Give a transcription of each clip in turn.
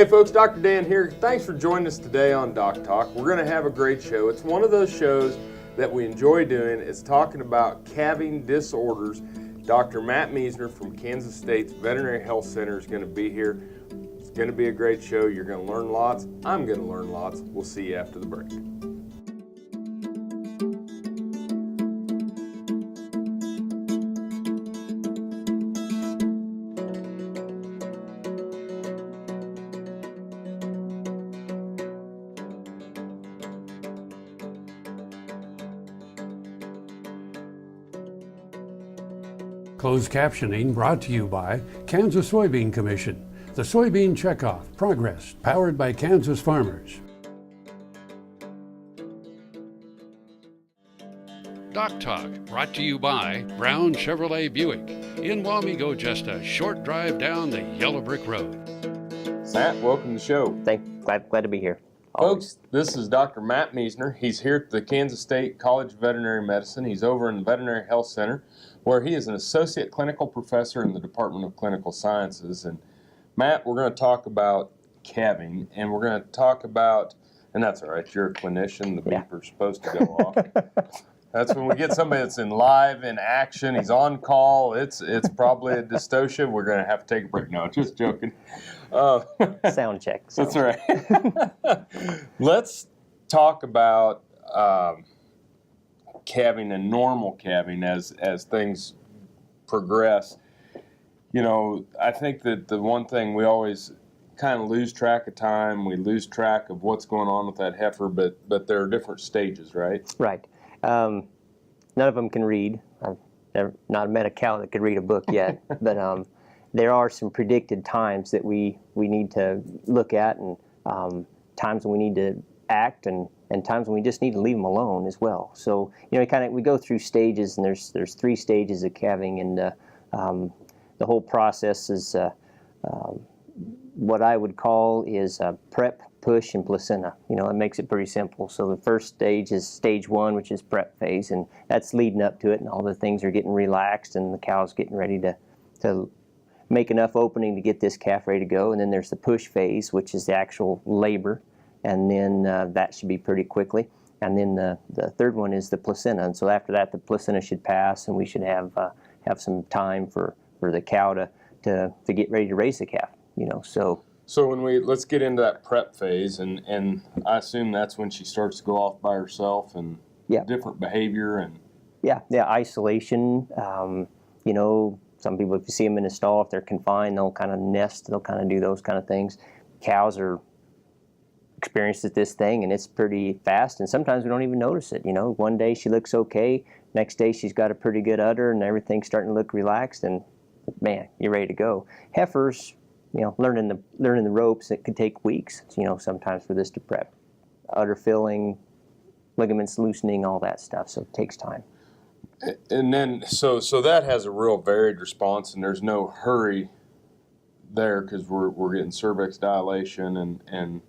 Hey folks, Dr. Dan here. Thanks for joining us today on DocTalk. We're going to have a great show. It's one of those shows that we enjoy doing. It's talking about calving disorders. Dr. Matt Miesner from Kansas State's Veterinary Health Center is going to be here. It's going to be a great show. You're going to learn lots. I'm going to learn lots. We'll see you after the break. Closed captioning brought to you by Kansas Soybean Commission. The Soybean Checkoff, Progress, powered by Kansas farmers. DocTalk, brought to you by Brown Chevrolet Buick. In Wamego, just a short drive down the yellow brick road. Matt, welcome to the show. Glad to be here. Folks, this is Dr. Matt Miesner. He's here at the Kansas State College of Veterinary Medicine. He's over in the Veterinary Health Center, where he is an associate clinical professor in the Department of Clinical Sciences. And Matt, we're going to talk about calving, and we're going to talk about, and that's all right, you're a clinician, the beeper's supposed to go off. That's when we get somebody that's in action, he's on call, it's probably a dystocia, we're going to have to take a break. No, just joking. Sound check. That's right. Let's talk about calving and normal calving as things progress. You know, I think that the one thing we always kind of lose track of time, we lose track of what's going on with that heifer, but there are different stages, right? Right. None of them can read. I've never not met a cow that could read a book yet, but there are some predicted times that we need to look at, and times when we need to act, and times when we just need to leave them alone as well. So, you know, we go through stages, and there's 3 stages of calving, and the whole process is what I would call is prep, push, and placenta. You know, it makes it pretty simple. So the first stage is stage 1, which is prep phase, and that's leading up to it, and all the things are getting relaxed, and the cow's getting ready to make enough opening to get this calf ready to go. And then there's the push phase, which is the actual labor, and then that should be pretty quickly. And then the third one is the placenta, and so after that the placenta should pass, and we should have some time for the cow to get ready to raise the calf. You know, so when let's get into that prep phase, and I assume that's when she starts to go off by herself and different behavior and isolation. You know, some people, if you see them in a stall, if they're confined, they'll kind of nest, they'll kind of do those kind of things. Cows are experienced at this thing, and it's pretty fast, and sometimes we don't even notice it. You know, one day she looks okay, next day she's got a pretty good udder, and everything's starting to look relaxed, and man, you're ready to go. Heifers, you know, learning the ropes, it could take weeks, you know, sometimes for this to prep. Udder filling, ligaments loosening, all that stuff, so it takes time. And then, so that has a real varied response, and there's no hurry there because we're getting cervix dilation, and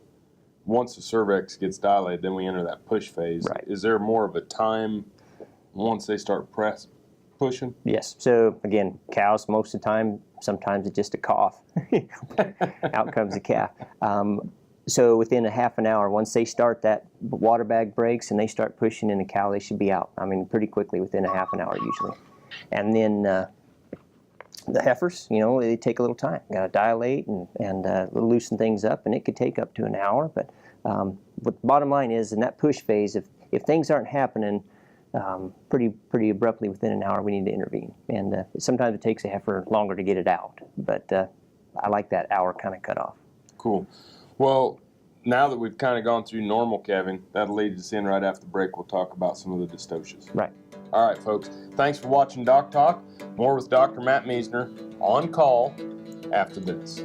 once the cervix gets dilated, then we enter that push phase. Right. Is there more of a time once they start pushing? Yes. So again, cows most of the time, sometimes it's just a cough. Out comes the calf. So within a half an hour, once they start, that water bag breaks and they start pushing in the cow, they should be out. I mean, pretty quickly, within a half an hour usually. And then the heifers, you know, they take a little time. Got to dilate and loosen things up, and it could take up to an hour. But the bottom line is, in that push phase, if things aren't happening pretty abruptly within an hour, we need to intervene. And sometimes it takes a heifer longer to get it out. But I like that hour kind of cutoff. Cool. Well, now that we've kind of gone through normal calving, that'll lead us in right after the break. We'll talk about some of the dystocias. Right. All right, folks. Thanks for watching DocTalk. More with Dr. Matt Miesner on call after this.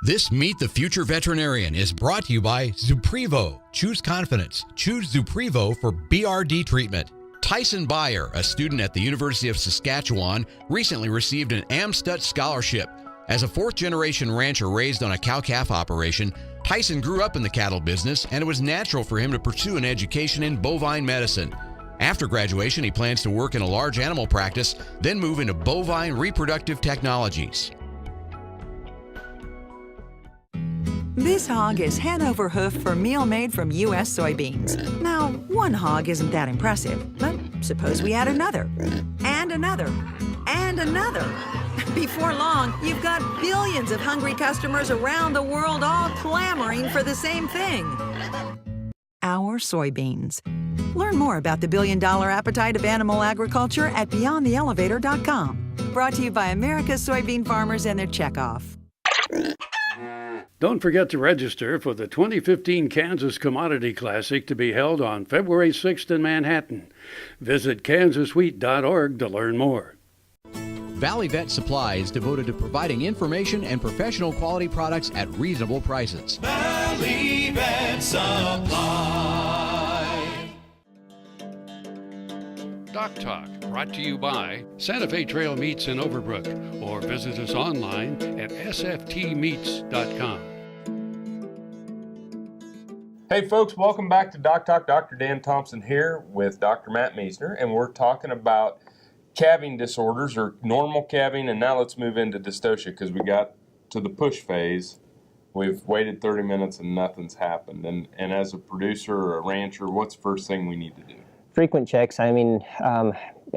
This Meet the Future Veterinarian is brought to you by Zuprevo. Choose confidence. Choose Zuprevo for BRD treatment. Tyson Beyer, a student at the University of Saskatchewan, recently received an Amstutz scholarship. As a fourth-generation rancher raised on a cow-calf operation, Tyson grew up in the cattle business, and it was natural for him to pursue an education in bovine medicine. After graduation, he plans to work in a large animal practice, then move into bovine reproductive technologies. This hog is Hanover hoof for meal made from U.S. soybeans. Now, one hog isn't that impressive, but suppose we add another, and another, and another. Before long, you've got billions of hungry customers around the world all clamoring for the same thing. Our soybeans. Learn more about the billion-dollar appetite of animal agriculture at BeyondTheElevator.com. Brought to you by America's soybean farmers and their checkoff. Don't forget to register for the 2015 Kansas Commodity Classic to be held on February 6th in Manhattan. Visit kansaswheat.org to learn more. Valley Vet Supply is devoted to providing information and professional quality products at reasonable prices. Valley Vet Supply. DocTalk, brought to you by Santa Fe Trail Meats in Overbrook, or visit us online at sftmeats.com. Hey folks, welcome back to DocTalk. Dr. Dan Thompson here with Dr. Matt Miesner, and we're talking about calving disorders, or normal calving, and now let's move into dystocia because we got to the push phase. We've waited 30 minutes and nothing's happened. And as a producer or a rancher, what's the first thing we need to do? Frequent checks. I mean,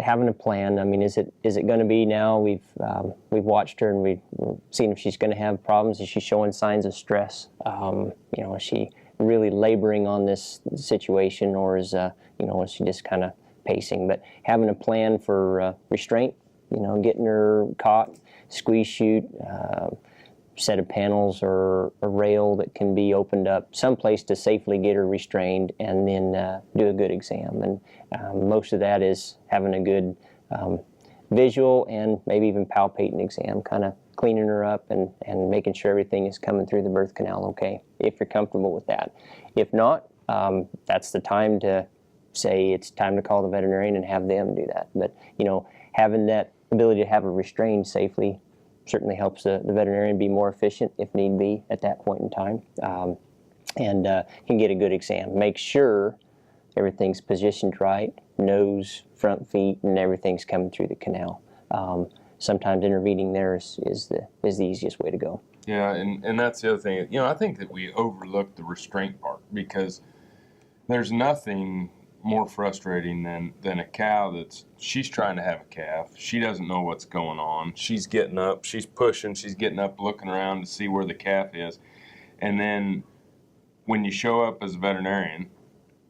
having a plan. I mean, is it going to be now? We've watched her and we've seen if she's going to have problems. Is she showing signs of stress? Is she really laboring on this situation, or is is she just kind of pacing? But having a plan for restraint, getting her caught, squeeze chute, set of panels or a rail that can be opened up someplace to safely get her restrained, and then do a good exam. And most of that is having a good visual and maybe even palpating exam, kind of cleaning her up and making sure everything is coming through the birth canal okay, if you're comfortable with that. If not, that's the time to say it's time to call the veterinarian and have them do that. But having that ability to have her restrained safely certainly helps the veterinarian be more efficient if need be at that point in time, and can get a good exam. Make sure everything's positioned right, nose, front feet, and everything's coming through the canal. Sometimes intervening there is the easiest way to go. Yeah, and that's the other thing. I think that we overlook the restraint part, because there's nothing more frustrating than a cow she's trying to have a calf. She doesn't know what's going on. She's getting up, she's pushing, she's getting up, looking around to see where the calf is. And then when you show up as a veterinarian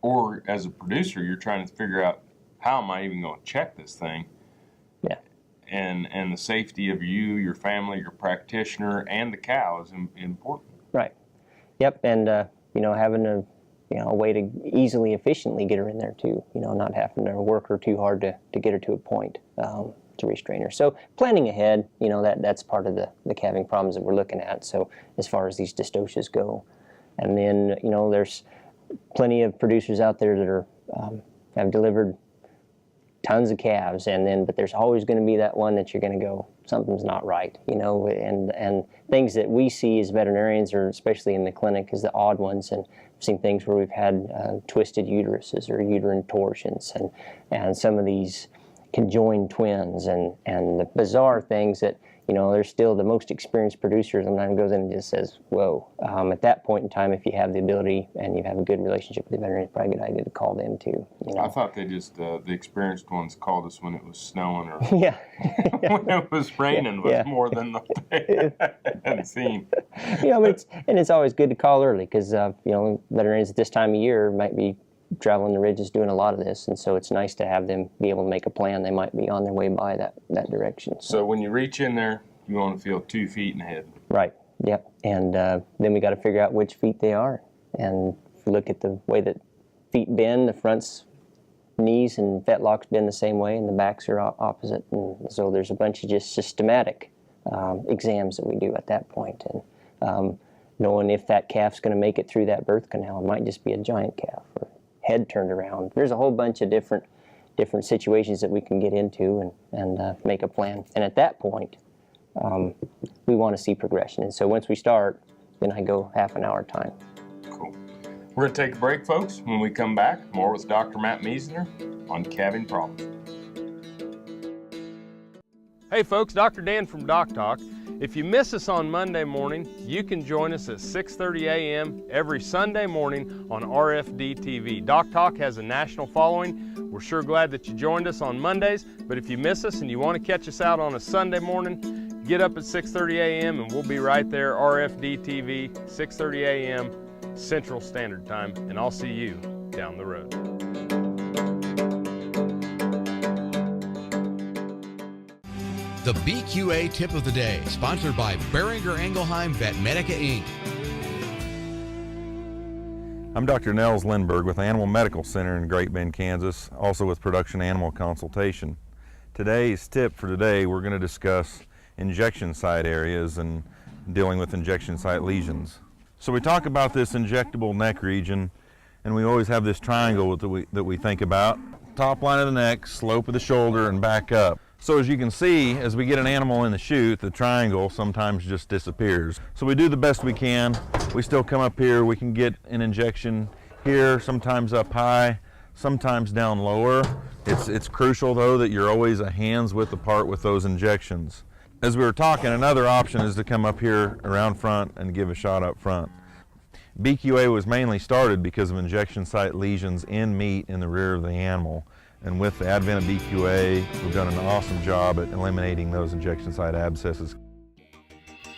or as a producer, you're trying to figure out, how am I even going to check this thing? Yeah. And the safety of you, your family, your practitioner, and the cow is important. Right. Yep. And having a way to easily, efficiently get her in there too. Not having to work her too hard to get her to a point to restrain her. So planning ahead, that's part of the calving problems that we're looking at. So as far as these dystocias go, and then there's plenty of producers out there that are have delivered tons of calves, but there's always going to be that one that you're going to go, something's not right, and things that we see as veterinarians, or especially in the clinic, is the odd ones. And I've seen things where we've had twisted uteruses or uterine torsions, and some of these conjoined twins, and the bizarre things that they're still the most experienced producers. Sometimes goes in and just says, whoa. At that point in time, if you have the ability and you have a good relationship with the veterinarian, it's probably a good idea to call them too. I thought they just, the experienced ones called us when it was snowing or yeah. when it was raining was more than they had seen. But it's always good to call early, because veterinarians at this time of year might be traveling the ridges doing a lot of this, and so it's nice to have them be able to make a plan. They might be on their way by that direction. So when you reach in there, you want to feel 2 feet in the head. Right. Yep. And then we got to figure out which feet they are, and if you look at the way that feet bend, the front's knees and fetlocks bend the same way, and the backs are opposite, and so there's a bunch of just systematic exams that we do at that point, and knowing if that calf's going to make it through that birth canal. It might just be a giant calf, or head turned around. There's a whole bunch of different situations that we can get into and make a plan. And at that point, we want to see progression. And so once we start, then I go half an hour time. Cool. We're going to take a break, folks. When we come back, more with Dr. Matt Miesner on calving problems. Hey folks, Dr. Dan from DocTalk. If you miss us on Monday morning, you can join us at 6:30 a.m. every Sunday morning on RFD TV. DocTalk has a national following. We're sure glad that you joined us on Mondays, but if you miss us and you want to catch us out on a Sunday morning, get up at 6:30 a.m. and we'll be right there, RFD TV, 6:30 a.m. Central Standard Time, and I'll see you down the road. The BQA Tip of the Day, sponsored by Beringer Engelheim Vetmedica, Inc. I'm Dr. Nels Lindberg with Animal Medical Center in Great Bend, Kansas, also with Production Animal Consultation. Today's tip for today, we're going to discuss injection site areas and dealing with injection site lesions. So we talk about this injectable neck region, and we always have this triangle that we think about. Top line of the neck, slope of the shoulder, and back up. So as you can see, as we get an animal in the chute, the triangle sometimes just disappears. So we do the best we can. We still come up here, we can get an injection here, sometimes up high, sometimes down lower. It's crucial though that you're always a hands width apart with those injections. As we were talking, another option is to come up here around front and give a shot up front. BQA was mainly started because of injection site lesions in meat in the rear of the animal. And with the advent of BQA, we've done an awesome job at eliminating those injection site abscesses.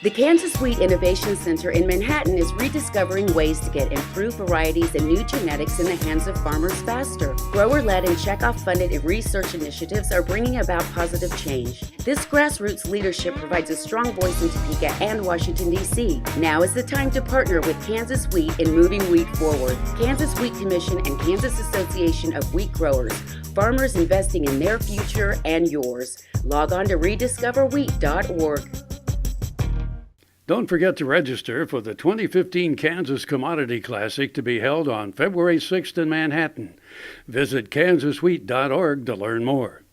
The Kansas Wheat Innovation Center in Manhattan is rediscovering ways to get improved varieties and new genetics in the hands of farmers faster. Grower-led and checkoff-funded research initiatives are bringing about positive change. This grassroots leadership provides a strong voice in Topeka and Washington, D.C. Now is the time to partner with Kansas Wheat in moving wheat forward. Kansas Wheat Commission and Kansas Association of Wheat Growers. Farmers investing in their future and yours. Log on to rediscoverwheat.org. Don't forget to register for the 2015 Kansas Commodity Classic to be held on February 6th in Manhattan. Visit kansaswheat.org to learn more.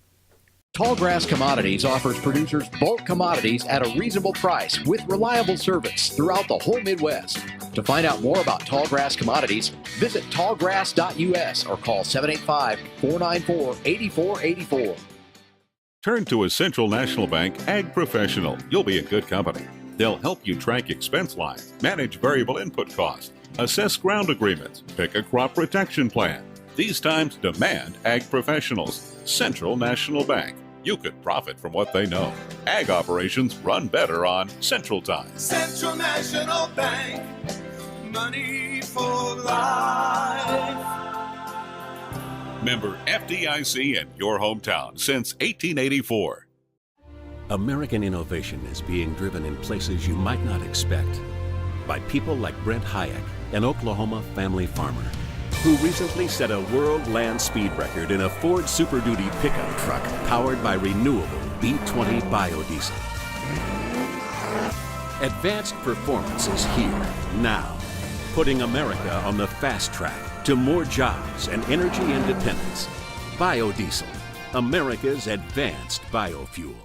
Tallgrass Commodities offers producers bulk commodities at a reasonable price with reliable service throughout the whole Midwest. To find out more about Tallgrass Commodities, visit tallgrass.us or call 785-494-8484. Turn to a Central National Bank Ag Professional. You'll be in good company. They'll help you track expense lines, manage variable input costs, assess ground agreements, pick a crop protection plan. These times demand ag professionals. Central National Bank. You could profit from what they know. Ag operations run better on Central Time. Central National Bank, money for life. Member FDIC in your hometown since 1884. American innovation is being driven in places you might not expect by people like Brent Hayek, an Oklahoma family farmer, who recently set a world land speed record in a Ford Super Duty pickup truck powered by renewable B20 biodiesel. Advanced performance is here, now, putting America on the fast track to more jobs and energy independence. Biodiesel, America's advanced biofuel.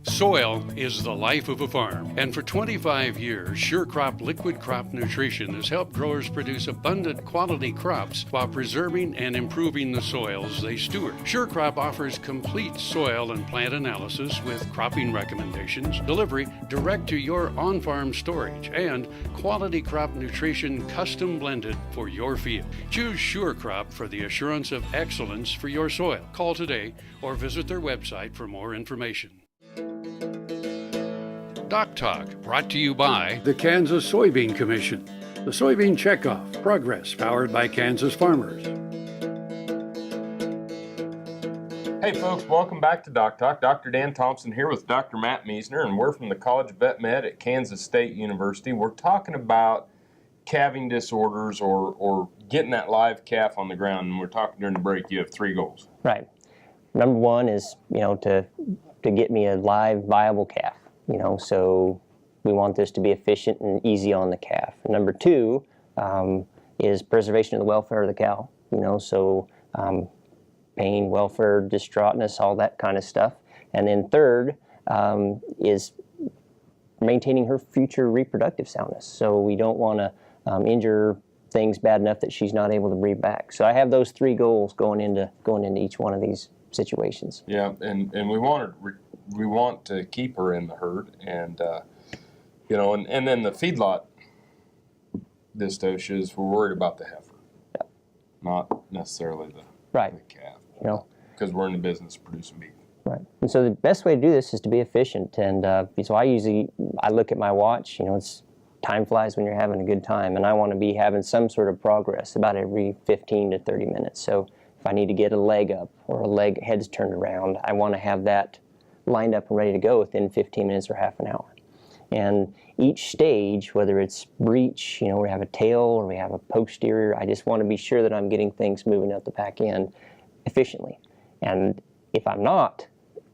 Soil is the life of a farm, and for 25 years, SureCrop Liquid Crop Nutrition has helped growers produce abundant quality crops while preserving and improving the soils they steward. SureCrop offers complete soil and plant analysis with cropping recommendations, delivery direct to your on-farm storage, and quality crop nutrition custom blended for your field. Choose SureCrop for the assurance of excellence for your soil. Call today or visit their website for more information. DocTalk, brought to you by the Kansas Soybean Commission. The Soybean Checkoff, progress powered by Kansas farmers. Hey folks, welcome back to DocTalk. Dr. Dan Thompson here with Dr. Matt Miesner, and we're from the College of Vet Med at Kansas State University. We're talking about calving disorders or getting that live calf on the ground, and we're talking during the break. You have 3 goals. Right. Number one is, to get me a live, viable calf. So we want this to be efficient and easy on the calf. Number 2 is preservation of the welfare of the cow. So pain, welfare, distraughtness, all that kind of stuff. And then 3rd is maintaining her future reproductive soundness. So we don't want to injure things bad enough that she's not able to breed back. So I have those 3 goals going into each one of these situations. Yeah, and we want to keep her in the herd, and and then the feedlot dystocias, we're worried about the heifer, not necessarily the calf, because we're in the business of producing beef. Right. And so the best way to do this is to be efficient. And so I look at my watch, it's time flies when you're having a good time, and I want to be having some sort of progress about every 15 to 30 minutes. So if I need to get a leg up or a head's turned around, I want to have that lined up and ready to go within 15 minutes or half an hour. And each stage, whether it's breech, we have a tail or we have a posterior, I just want to be sure that I'm getting things moving out the back end efficiently. And if I'm not,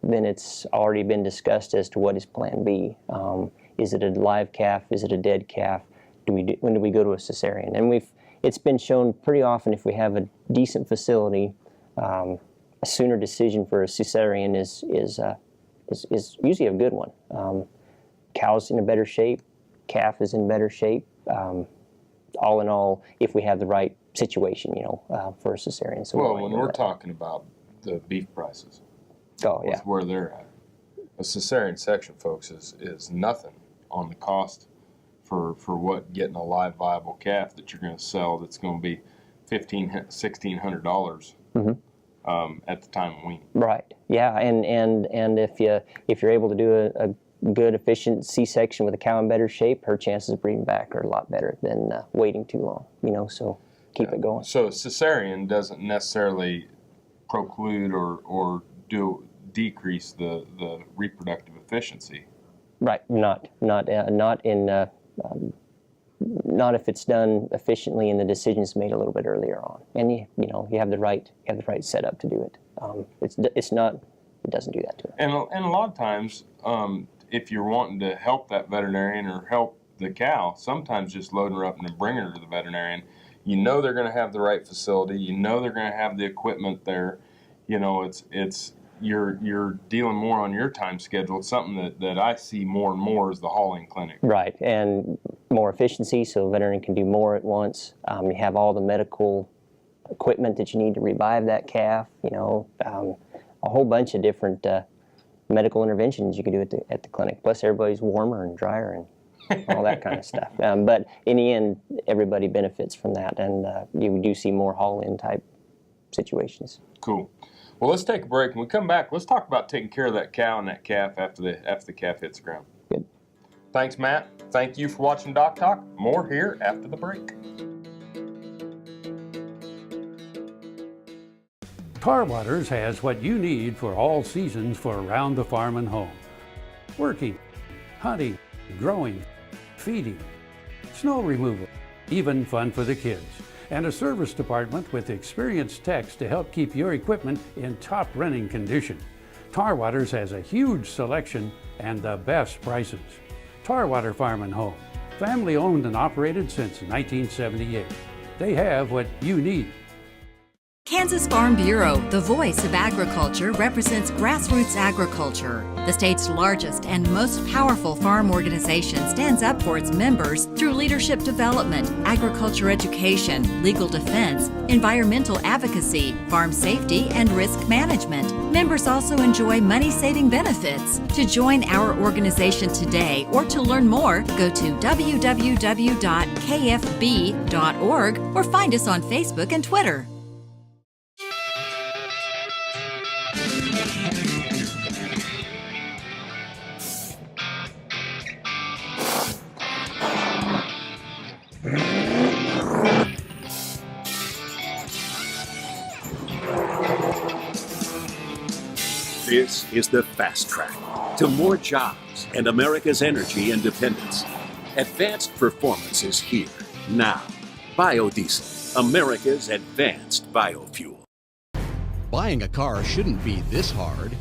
then it's already been discussed as to what is plan B. Is it a live calf? Is it a dead calf? When do we go to a cesarean? And it's been shown pretty often, if we have a decent facility, a sooner decision for a cesarean is usually a good one. Cow's in a better shape, calf is in better shape. All in all, if we have the right situation, for a cesarean. So when we're talking about the beef prices, with where they're at, a cesarean section, folks, is nothing on the cost for what getting a live viable calf that you're going to sell that's going to be $1,600 at the time of weaning. Right. Yeah, and if you're able to do a good, efficient C-section with a cow in better shape, her chances of breeding back are a lot better than waiting too long. So keep it going. So cesarean doesn't necessarily preclude or decrease the reproductive efficiency. Right. Not if it's done efficiently and the decision's made a little bit earlier on, and you have the right setup to do it. It doesn't do that to it. And a lot of times, if you're wanting to help that veterinarian or help the cow, sometimes just loading her up and bringing her to the veterinarian, they're going to have the right facility. They're going to have the equipment there. You're dealing more on your time schedule. It's something that I see more and more is the hauling clinic. Right, and more efficiency, so a veterinarian can do more at once. You have all the medical equipment that you need to revive that calf. A whole bunch of different medical interventions you can do at the clinic. Plus, everybody's warmer and drier and all that kind of stuff. But in the end, everybody benefits from that, and you do see more haul-in type situations. Cool. Well, let's take a break. When we come back, let's talk about taking care of that cow and that calf after the calf hits the ground. Good. Thanks, Matt. Thank you for watching DocTalk. More here after the break. Tar Waters has what you need for all seasons for around the farm and home. Working, hunting, growing, feeding, snow removal, even fun for the kids. And a service department with experienced techs to help keep your equipment in top running condition. Tar Waters has a huge selection and the best prices. Tarwater Farm and Home, family owned and operated since 1978. They have what you need. Kansas Farm Bureau, the voice of agriculture, represents grassroots agriculture. The state's largest and most powerful farm organization stands up for its members through leadership development, agriculture education, legal defense, environmental advocacy, farm safety, and risk management. Members also enjoy money-saving benefits. To join our organization today or to learn more, go to www.kfb.org or find us on Facebook and Twitter. This is the fast track to more jobs and America's energy independence. Advanced performance is here, now. Biodiesel, America's advanced biofuel. Buying a car shouldn't be this hard.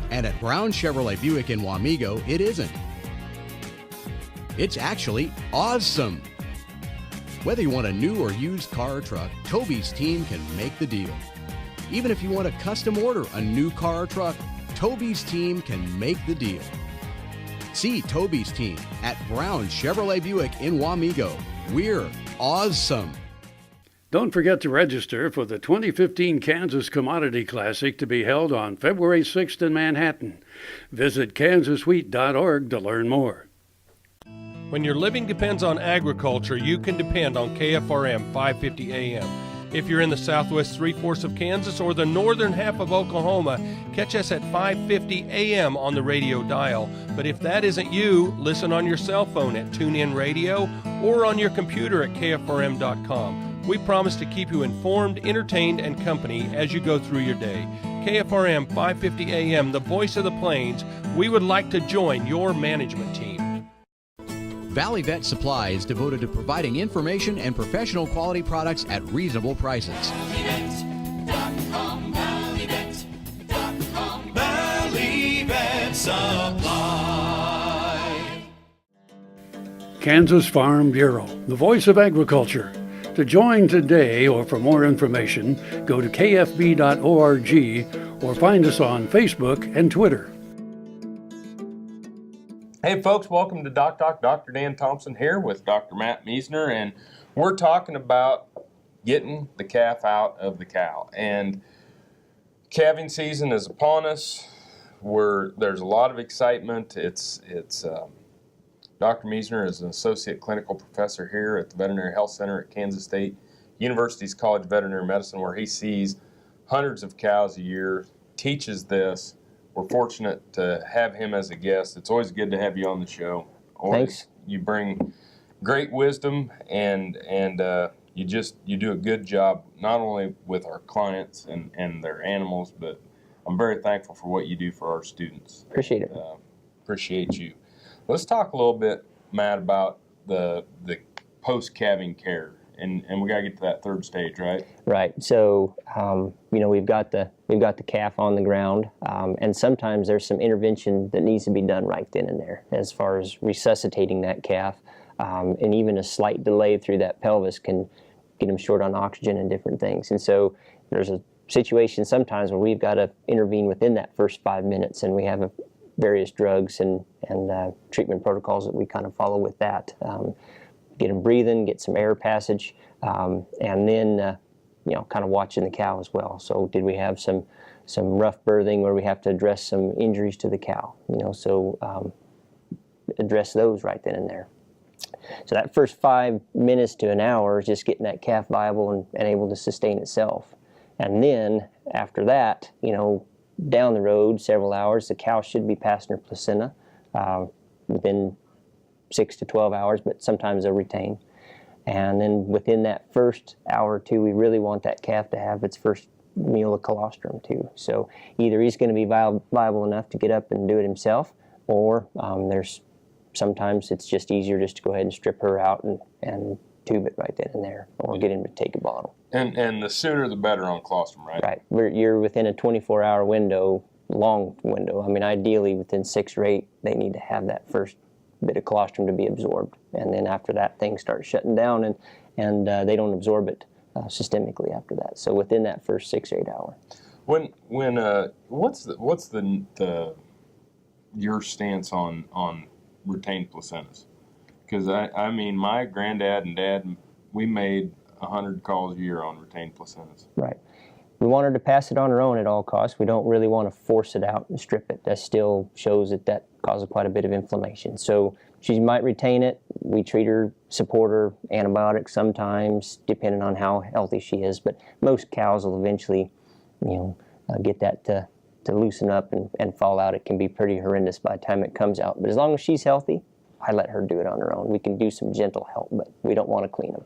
And at Brown Chevrolet Buick in Wamego, it isn't. It's actually awesome. Whether you want a new or used car or truck, Toby's team can make the deal. Even if you want to custom order a new car or truck, Toby's team can make the deal. See Toby's team at Brown Chevrolet Buick in Wamego. We're awesome. Don't forget to register for the 2015 Kansas Commodity Classic to be held on February 6th in Manhattan. Visit kansaswheat.org to learn more. When your living depends on agriculture, you can depend on KFRM 550 AM. If you're in the southwest three-fourths of Kansas or the northern half of Oklahoma, catch us at 550 AM on the radio dial. But if that isn't you, listen on your cell phone at TuneIn Radio or on your computer at KFRM.com. We promise to keep you informed, entertained, and company as you go through your day. KFRM 550 AM, the voice of the plains. We would like to join your management team. Valley Vet Supply is devoted to providing information and professional quality products at reasonable prices. Valley Vet Supply. Kansas Farm Bureau, the voice of agriculture. To join today or for more information, go to kfb.org or find us on Facebook and Twitter. Hey folks, welcome to DocTalk. Dr. Dan Thompson here with Dr. Matt Miesner, and we're talking about getting the calf out of the cow. And calving season is upon us. There's a lot of excitement. Dr. Miesner is an associate clinical professor here at the Veterinary Health Center at Kansas State University's College of Veterinary Medicine, where he sees hundreds of cows a year, teaches this. We're fortunate to have him as a guest. It's always good to have you on the show. Thanks. You bring great wisdom, and you do a good job, not only with our clients and their animals, but I'm very thankful for what you do for our students. Appreciate it. Appreciate you. Let's talk a little bit, Matt, about the post-calving care, and we got to get to that third stage, right? Right. So we've got the calf on the ground, and sometimes there's some intervention that needs to be done right then and there, as far as resuscitating that calf, and even a slight delay through that pelvis can get them short on oxygen and different things. And so there's a situation sometimes where we've got to intervene within that first 5 minutes, and we have various drugs and treatment protocols that we kind of follow with that. Get them breathing, get some air passage, and then kind of watching the cow as well. So did we have some rough birthing where we have to address some injuries to the cow? Address those right then and there. So that first 5 minutes to an hour is just getting that calf viable and able to sustain itself. And then after that, down the road several hours, the cow should be passing her placenta within 6 to 12 hours, but sometimes they'll retain. And then within that first hour or two, we really want that calf to have its first meal of colostrum too. So either he's going to be viable enough to get up and do it himself, or sometimes it's just easier just to go ahead and strip her out and tube it right then and there, or get him to take a bottle. And the sooner the better on colostrum, right? Right. You're within a 24-hour window, long window. I mean, ideally within 6 or 8, they need to have that first bit of colostrum to be absorbed, and then after that, things start shutting down, and they don't absorb it systemically after that. So within that first 6 or 8 hour. What's your stance on retained placentas? Because I mean, my granddad and dad, we made 100 calls a year on retained placentas. Right. We want her to pass it on her own at all costs. We don't really want to force it out and strip it. That still shows that causes quite a bit of inflammation. So she might retain it. We treat her, support her, antibiotics sometimes, depending on how healthy she is. But most cows will eventually, get that to loosen up and fall out. It can be pretty horrendous by the time it comes out. But as long as she's healthy, I let her do it on her own. We can do some gentle help, but we don't want to clean them.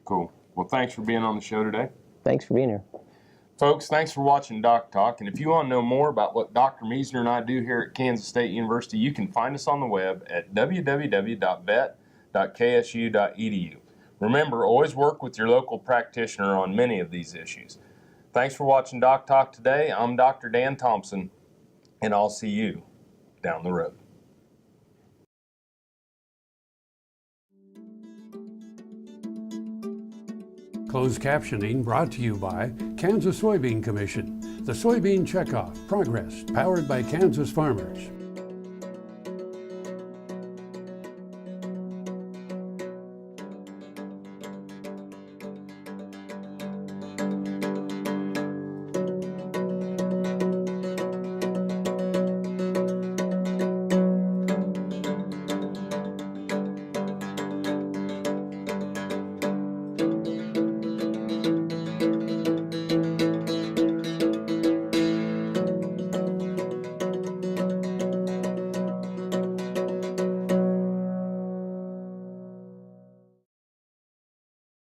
Cool. Well, thanks for being on the show today. Thanks for being here. Folks, thanks for watching DocTalk. And if you want to know more about what Dr. Miesner and I do here at Kansas State University, you can find us on the web at www.vet.ksu.edu. Remember, always work with your local practitioner on many of these issues. Thanks for watching DocTalk today. I'm Dr. Dan Thompson, and I'll see you down the road. Closed captioning brought to you by Kansas Soybean Commission. The Soybean Checkoff Progress, powered by Kansas farmers.